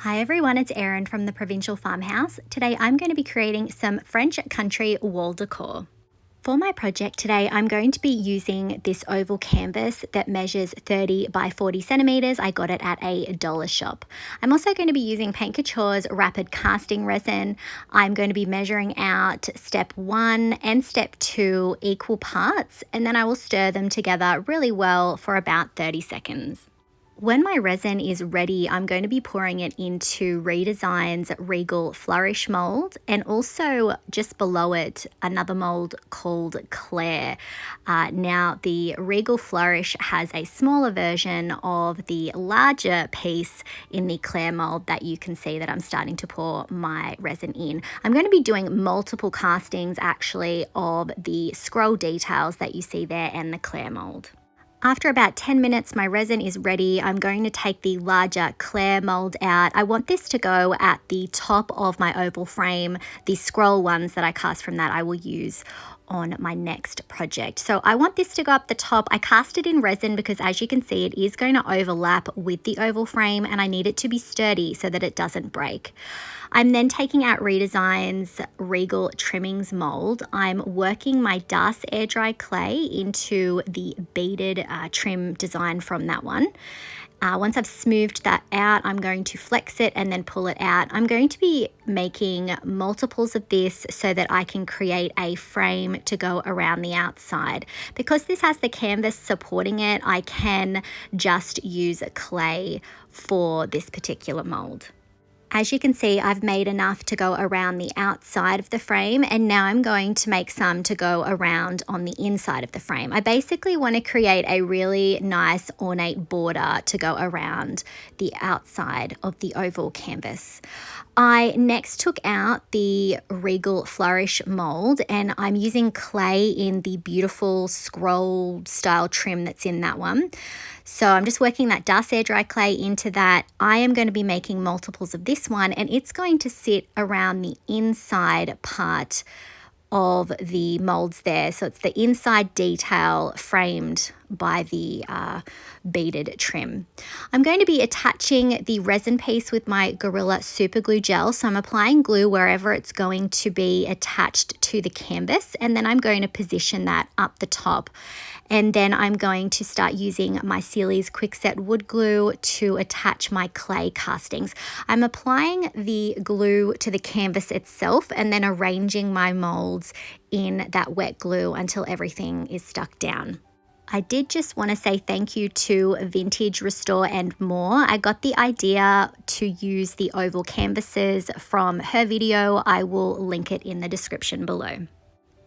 Hi everyone, it's Erin from the Provincial Farmhouse. Today I'm going to be creating some French country wall decor. For my project today, I'm going to be using this oval canvas that measures 30 by 40 centimeters. I got it at a dollar shop. I'm also going to be using Paint Couture's rapid casting resin. I'm going to be measuring out step 1 and step 2 equal parts, and then I will stir them together really well for about 30 seconds. When my resin is ready, I'm going to be pouring it into Redesign's Regal Flourish mould, and also just below it another mould called Claire. Now the Regal Flourish has a smaller version of the larger piece in the Claire mould that you can see that I'm starting to pour my resin in. I'm going to be doing multiple castings actually of the scroll details that you see there and the Claire mould. After about 10 minutes, my resin is ready. I'm going to take the larger Claire mould out. I want this to go at the top of my oval frame. The scroll ones that I cast from that I will use on my next project. So I want this to go up the top. I cast it in resin because, as you can see, it is going to overlap with the oval frame, and I need it to be sturdy so that it doesn't break. I'm then taking out Redesign's Regal Trimmings mould. I'm working my Resin Air Dry Clay into the beaded trim design from that one. Once I've smoothed that out, I'm going to flex it and then pull it out. I'm going to be making multiples of this so that I can create a frame to go around the outside. Because this has the canvas supporting it, I can just use clay for this particular mold. As you can see, I've made enough to go around the outside of the frame, and now I'm going to make some to go around on the inside of the frame. I basically want to create a really nice ornate border to go around the outside of the oval canvas. I next took out the Regal Flourish mold, and I'm using clay in the beautiful scroll style trim that's in that one. So I'm just working that Resin Air Dry Clay into that. I am going to be making multiples of this one, and it's going to sit around the inside part of the molds there. So it's the inside detail framed by the beaded trim. I'm going to be attaching the resin piece with my Gorilla Super Glue Gel. So I'm applying glue wherever it's going to be attached to the canvas, and then I'm going to position that up the top. And then I'm going to start using my Sealy's Quickset wood glue to attach my clay castings. I'm applying the glue to the canvas itself and then arranging my molds in that wet glue until everything is stuck down. I did just want to say thank you to Vintage, Restore and More. I got the idea to use the oval canvases from her video. I will link it in the description below.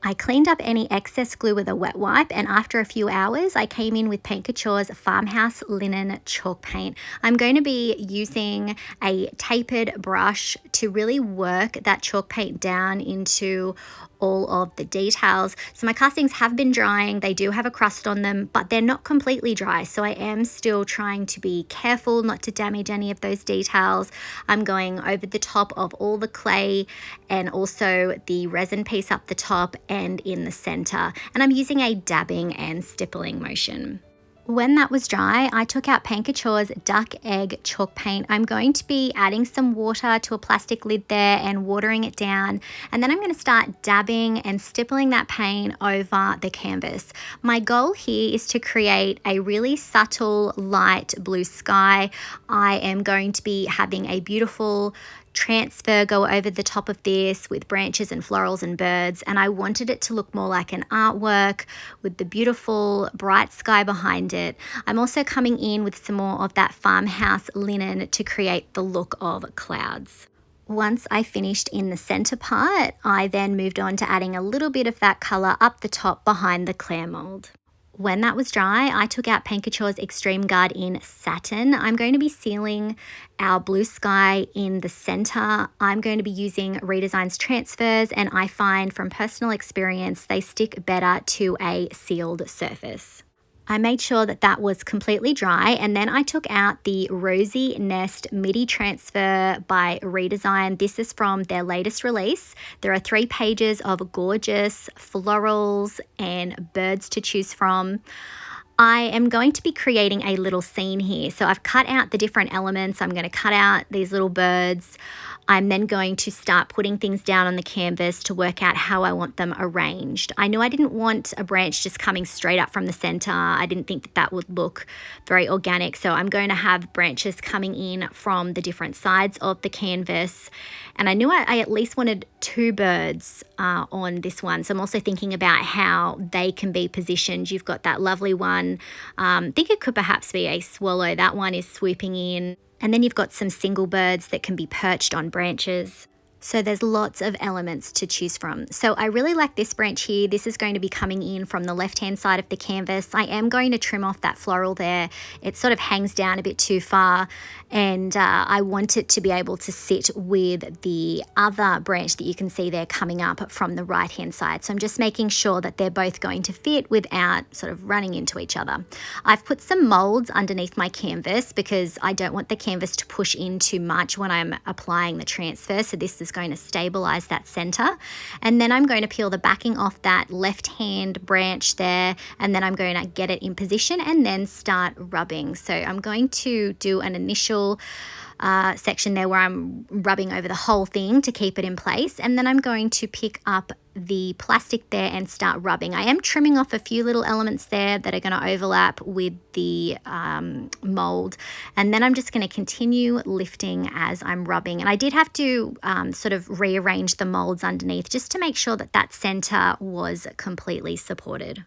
I cleaned up any excess glue with a wet wipe, and after a few hours I came in with Paint Couture's Farmhouse Linen Chalk Paint. I'm going to be using a tapered brush to really work that chalk paint down into all of the details. So my castings have been drying. They do have a crust on them, but they're not completely dry. So I am still trying to be careful not to damage any of those details. I'm going over the top of all the clay and also the resin piece up the top and in the center. And I'm using a dabbing and stippling motion. When that was dry, I took out Paint Couture's Duck Egg Chalk Paint. I'm going to be adding some water to a plastic lid there and watering it down. And then I'm going to start dabbing and stippling that paint over the canvas. My goal here is to create a really subtle light blue sky. I am going to be having a beautiful transfer go over the top of this with branches and florals and birds, and I wanted it to look more like an artwork with the beautiful bright sky behind it. I'm also coming in with some more of that farmhouse linen to create the look of clouds. Once I finished in the center part, I then moved on to adding a little bit of that color up the top behind the Claire mold. When that was dry, I took out Paint Couture's Extreme Guard in Satin. I'm going to be sealing our blue sky in the center. I'm going to be using Redesign's transfers, and I find from personal experience they stick better to a sealed surface. I made sure that that was completely dry, and then I took out the Rosy Nest Midi Transfer by Redesign. This is from their latest release. There are 3 pages of gorgeous florals and birds to choose from. I am going to be creating a little scene here. So I've cut out the different elements. I'm going to cut out these little birds. I'm then going to start putting things down on the canvas to work out how I want them arranged. I knew I didn't want a branch just coming straight up from the center. I didn't think that that would look very organic. So I'm going to have branches coming in from the different sides of the canvas. And I knew I at least wanted 2 birds on this one. So I'm also thinking about how they can be positioned. You've got that lovely one. I think it could perhaps be a swallow. That one is swooping in. And then you've got some single birds that can be perched on branches. So there's lots of elements to choose from. So I really like this branch here. This is going to be coming in from the left-hand side of the canvas. I am going to trim off that floral there. It sort of hangs down a bit too far, and I want it to be able to sit with the other branch that you can see there coming up from the right-hand side. So I'm just making sure that they're both going to fit without sort of running into each other. I've put some molds underneath my canvas because I don't want the canvas to push in too much when I'm applying the transfer. So this is going to stabilize that center, and then I'm going to peel the backing off that left hand branch there, and then I'm going to get it in position and then start rubbing. So I'm going to do an initial section there where I'm rubbing over the whole thing to keep it in place, and then I'm going to pick up the plastic there and start rubbing. I am trimming off a few little elements there that are going to overlap with the mold, and then I'm just going to continue lifting as I'm rubbing. And I did have to sort of rearrange the molds underneath just to make sure that that center was completely supported.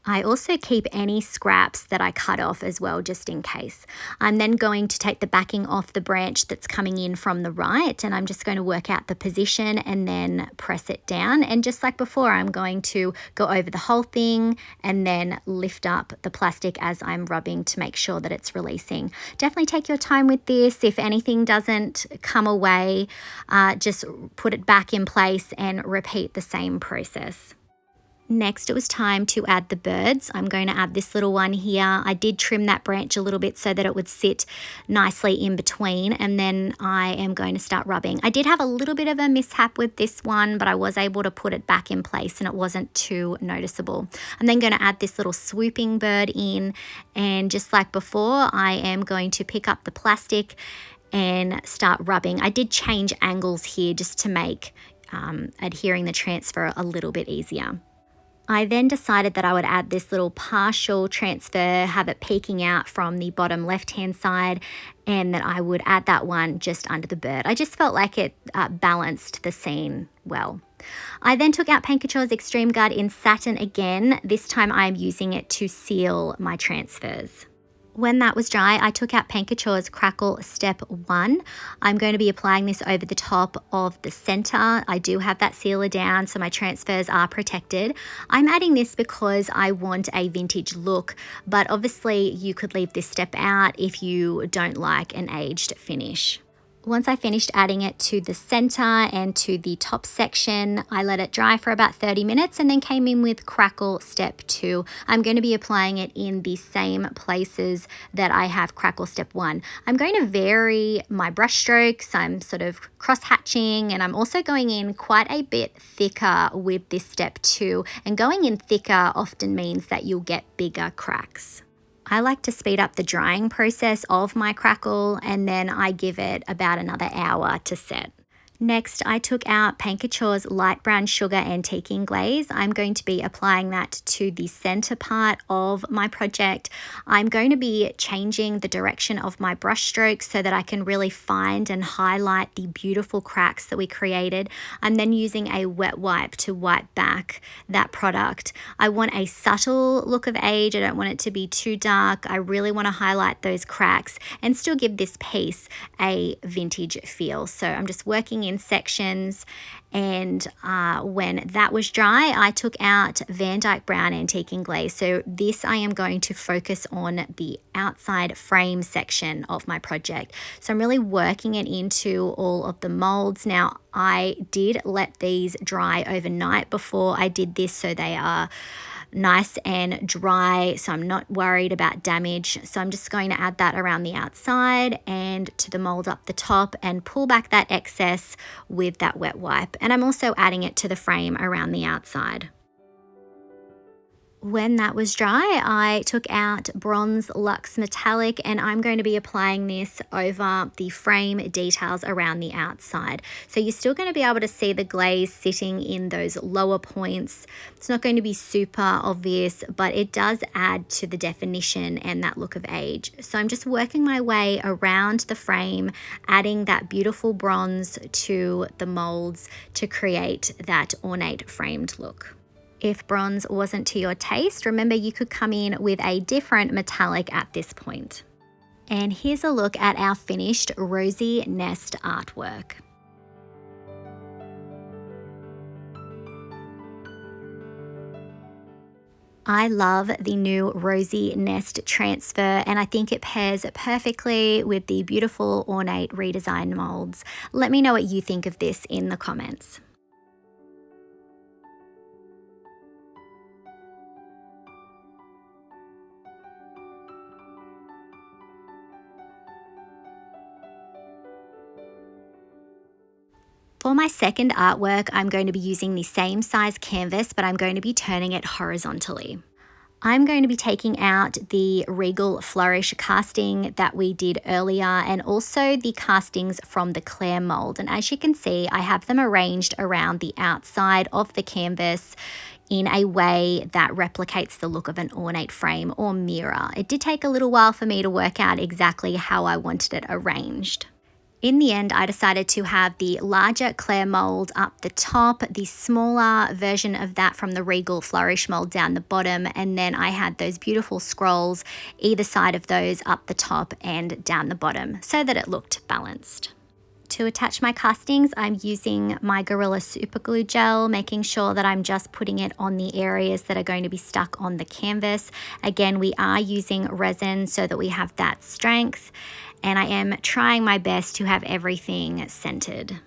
I also keep any scraps that I cut off as well, just in case. I'm then going to take the backing off the branch that's coming in from the right, and I'm just going to work out the position and then press it down. And just like before, I'm going to go over the whole thing and then lift up the plastic as I'm rubbing to make sure that it's releasing. Definitely take your time with this. If anything doesn't come away, just put it back in place and repeat the same process. Next, it was time to add the birds. I'm going to add this little one here. I did trim that branch a little bit so that it would sit nicely in between, and then I am going to start rubbing. I did have a little bit of a mishap with this one, but I was able to put it back in place and it wasn't too noticeable. I'm then going to add this little swooping bird in, and just like before, I am going to pick up the plastic and start rubbing. I did change angles here just to make adhering the transfer a little bit easier. I then decided that I would add this little partial transfer, have it peeking out from the bottom left-hand side, and that I would add that one just under the bird. I just felt like it balanced the scene well. I then took out Paint Couture's Extreme Guard in Satin again. This time I'm using it to seal my transfers. When that was dry, I took out Paint Couture's Crackle Step 1. I'm going to be applying this over the top of the center. I do have that sealer down, so my transfers are protected. I'm adding this because I want a vintage look, but obviously you could leave this step out if you don't like an aged finish. Once I finished adding it to the center and to the top section, I let it dry for about 30 minutes and then came in with Crackle Step 2. I'm going to be applying it in the same places that I have Crackle Step 1. I'm going to vary my brush strokes. I'm sort of cross-hatching, and I'm also going in quite a bit thicker with this Step 2. And going in thicker often means that you'll get bigger cracks. I like to speed up the drying process of my crackle, and then I give it about another hour to set. Next, I took out Paint Couture's Light Brown Sugar Antiquing Glaze. I'm going to be applying that to the center part of my project. I'm going to be changing the direction of my brush strokes so that I can really find and highlight the beautiful cracks that we created. I'm then using a wet wipe to wipe back that product. I want a subtle look of age. I don't want it to be too dark. I really want to highlight those cracks and still give this piece a vintage feel. So I'm just working in sections, and when that was dry, I took out Van Dyke Brown Antiquing Glaze. So this I am going to focus on the outside frame section of my project. So I'm really working it into all of the molds. Now, I did let these dry overnight before I did this, so they are nice and dry, so I'm not worried about damage. So I'm just going to add that around the outside and to the mold up the top and pull back that excess with that wet wipe. And I'm also adding it to the frame around the outside. When that was dry, I took out Bronze Lux Metallic, and I'm going to be applying this over the frame details around the outside. So you're still going to be able to see the glaze sitting in those lower points. It's not going to be super obvious, but it does add to the definition and that look of age. So I'm just working my way around the frame, adding that beautiful bronze to the molds to create that ornate framed look. If bronze wasn't to your taste, remember you could come in with a different metallic at this point. And here's a look at our finished Rosy nest artwork. I love the new Rosy Nest Transfer, and I think it pairs perfectly with the beautiful ornate Redesign molds. Let me know what you think of this in the comments. For my second artwork, I'm going to be using the same size canvas, but I'm going to be turning it horizontally. I'm going to be taking out the Regal Flourish casting that we did earlier, and also the castings from the Claire mold. And as you can see, I have them arranged around the outside of the canvas in a way that replicates the look of an ornate frame or mirror. It did take a little while for me to work out exactly how I wanted it arranged. In the end, I decided to have the larger Claire mold up the top, the smaller version of that from the Regal Flourish mold down the bottom, and then I had those beautiful scrolls either side of those up the top and down the bottom so that it looked balanced. To attach my castings, I'm using my Gorilla Super Glue Gel, making sure that I'm just putting it on the areas that are going to be stuck on the canvas. Again, we are using resin so that we have that strength, and I am trying my best to have everything centered.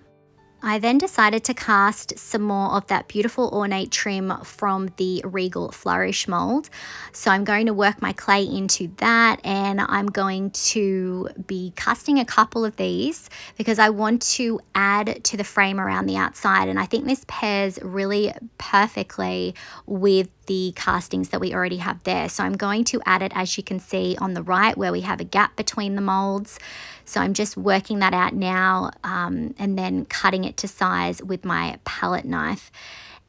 I then decided to cast some more of that beautiful ornate trim from the Regal Flourish mold. So I'm going to work my clay into that, and I'm going to be casting a couple of these because I want to add to the frame around the outside, and I think this pairs really perfectly with the castings that we already have there. So I'm going to add it, as you can see on the right, where we have a gap between the molds. So I'm just working that out now, and then cutting it to size with my palette knife.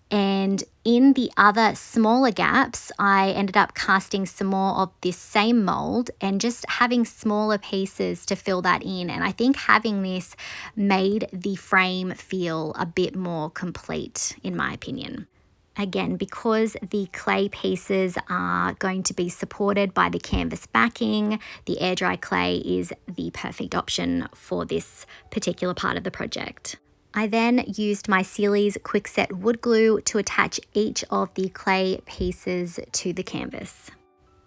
And in the other smaller gaps, I ended up casting some more of this same mold and just having smaller pieces to fill that in. And I think having this made the frame feel a bit more complete, in my opinion. Again, because the clay pieces are going to be supported by the canvas backing, the air dry clay is the perfect option for this particular part of the project. I then used my Sealy's Quickset wood glue to attach each of the clay pieces to the canvas.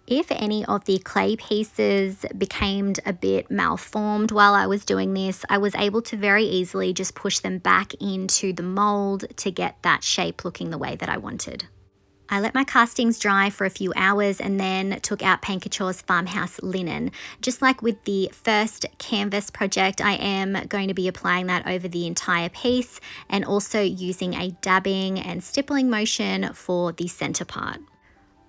If any of the clay pieces became a bit malformed while I was doing this, I was able to very easily just push them back into the mold to get that shape looking the way that I wanted. I let my castings dry for a few hours and then took out Paint Couture's Farmhouse linen. Just like with the first canvas project, I am going to be applying that over the entire piece and also using a dabbing and stippling motion for the center part.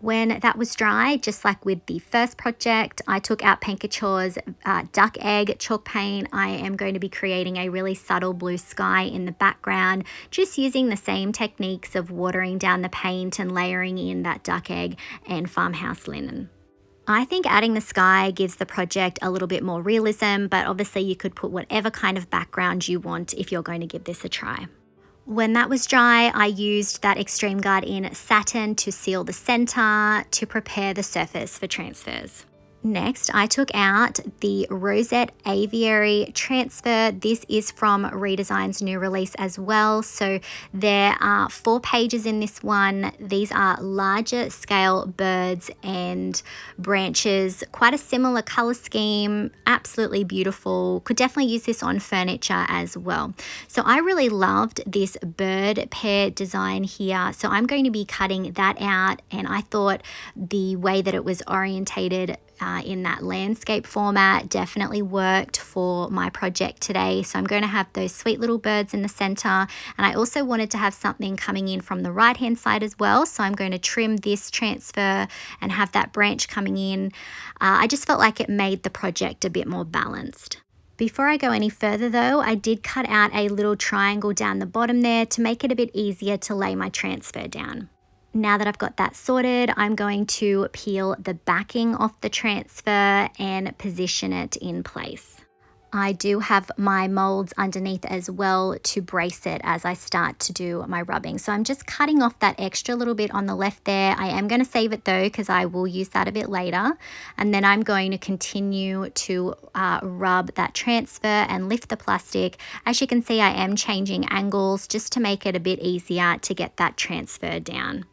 When that was dry, just like with the first project, I took out Paint Couture's Duck Egg chalk paint. I am going to be creating a really subtle blue sky in the background, just using the same techniques of watering down the paint and layering in that duck egg and farmhouse linen. I think adding the sky gives the project a little bit more realism, but obviously you could put whatever kind of background you want if you're going to give this a try. When that was dry, I used that Extreme Guard in Satin to seal the center to prepare the surface for transfers. Next, I took out the Rosette Aviary transfer. This is from Redesign's new release as well. So there are 4 pages in this one. These are larger scale birds and branches, quite a similar color scheme, absolutely beautiful. Could definitely use this on furniture as well. So I really loved this bird pair design here. So I'm going to be cutting that out, and I thought the way that it was orientated in that landscape format definitely worked for my project today. So I'm going to have those sweet little birds in the center, and I also wanted to have something coming in from the right hand side as well. So I'm going to trim this transfer and have that branch coming in. I just felt like it made the project a bit more balanced. Before I go any further though, I did cut out a little triangle down the bottom there to make it a bit easier to lay my transfer down. Now that I've got that sorted, I'm going to peel the backing off the transfer and position it in place. I do have my molds underneath as well to brace it as I start to do my rubbing. So I'm just cutting off that extra little bit on the left there. I am going to save it though, because I will use that a bit later. And then I'm going to continue to rub that transfer and lift the plastic. As you can see, I am changing angles just to make it a bit easier to get that transfer down.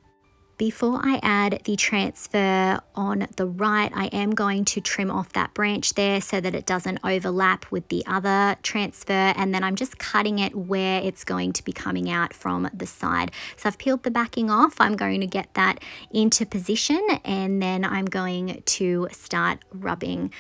Before I add the transfer on the right, I am going to trim off that branch there so that it doesn't overlap with the other transfer, and then I'm just cutting it where it's going to be coming out from the side. So I've peeled the backing off. I'm going to get that into position, and then I'm going to start rubbing.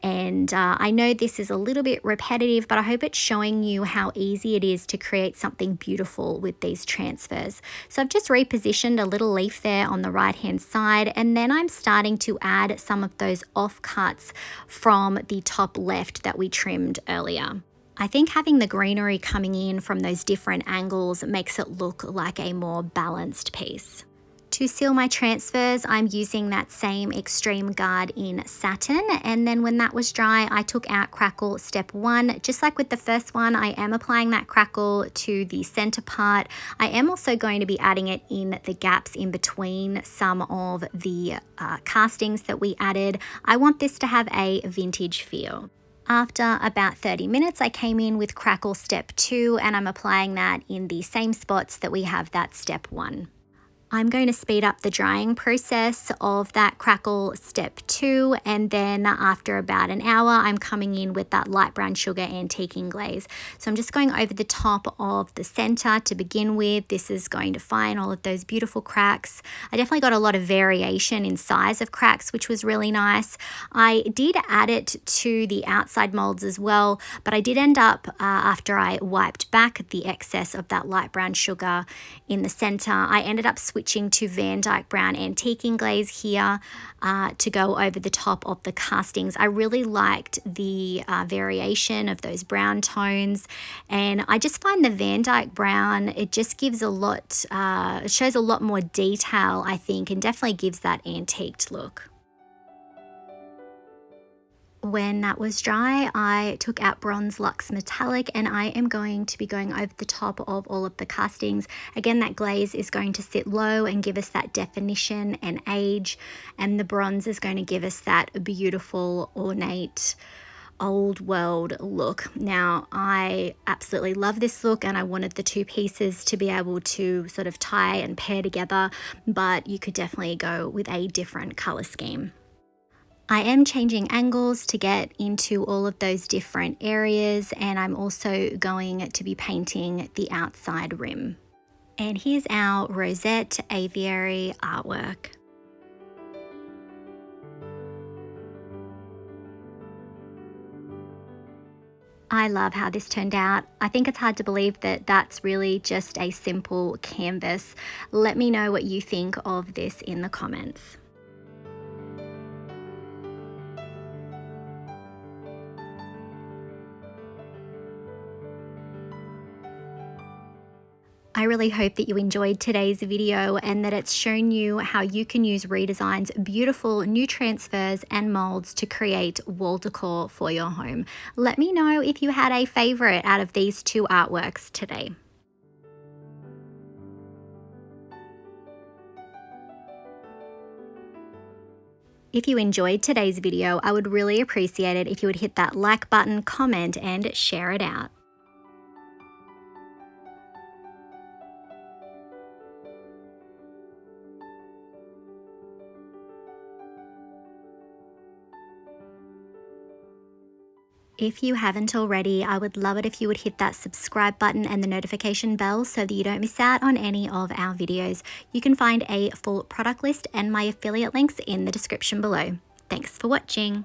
And I know this is a little bit repetitive, but I hope it's showing you how easy it is to create something beautiful with these transfers. So I've just repositioned a little leaf there on the right hand side, and then I'm starting to add some of those offcuts from the top left that we trimmed earlier. I think having the greenery coming in from those different angles makes it look like a more balanced piece. To seal my transfers, I'm using that same Extreme Guard in Satin, and then when that was dry, I took out Crackle Step 1. Just like with the first one, I am applying that crackle to the center part. I am also going to be adding it in the gaps in between some of the castings that we added. I want this to have a vintage feel. After about 30 minutes, I came in with Crackle Step 2, and I'm applying that in the same spots that we have that Step 1. I'm going to speed up the drying process of that Crackle Step 2, and then after about an hour, I'm coming in with that light brown sugar antiquing glaze. So I'm just going over the top of the center to begin with. This is going to find all of those beautiful cracks. I definitely got a lot of variation in size of cracks, which was really nice. I did add it to the outside molds as well, but I did end up, after I wiped back the excess of that light brown sugar in the center, I ended up switching to Van Dyke Brown Antiquing Glaze here to go over the top of the castings. I really liked the variation of those brown tones, and I just find the Van Dyke Brown, it just gives a lot, it shows a lot more detail, I think, and definitely gives that antiqued look. When that was dry, I took out Bronze Lux Metallic, and I am going to be going over the top of all of the castings. Again, that glaze is going to sit low and give us that definition and age, and the bronze is going to give us that beautiful, ornate, old world look. Now, I absolutely love this look, and I wanted the two pieces to be able to sort of tie and pair together, but you could definitely go with a different color scheme. I am changing angles to get into all of those different areas, and I'm also going to be painting the outside rim. And here's our Rosette Aviary artwork. I love how this turned out. I think it's hard to believe that that's really just a simple canvas. Let me know what you think of this in the comments. I really hope that you enjoyed today's video and that it's shown you how you can use Redesign's beautiful new transfers and molds to create wall decor for your home. Let me know if you had a favorite out of these two artworks today. If you enjoyed today's video, I would really appreciate it if you would hit that like button, comment, and share it out. If you haven't already, I would love it if you would hit that subscribe button and the notification bell so that you don't miss out on any of our videos. You can find a full product list and my affiliate links in the description below. Thanks for watching.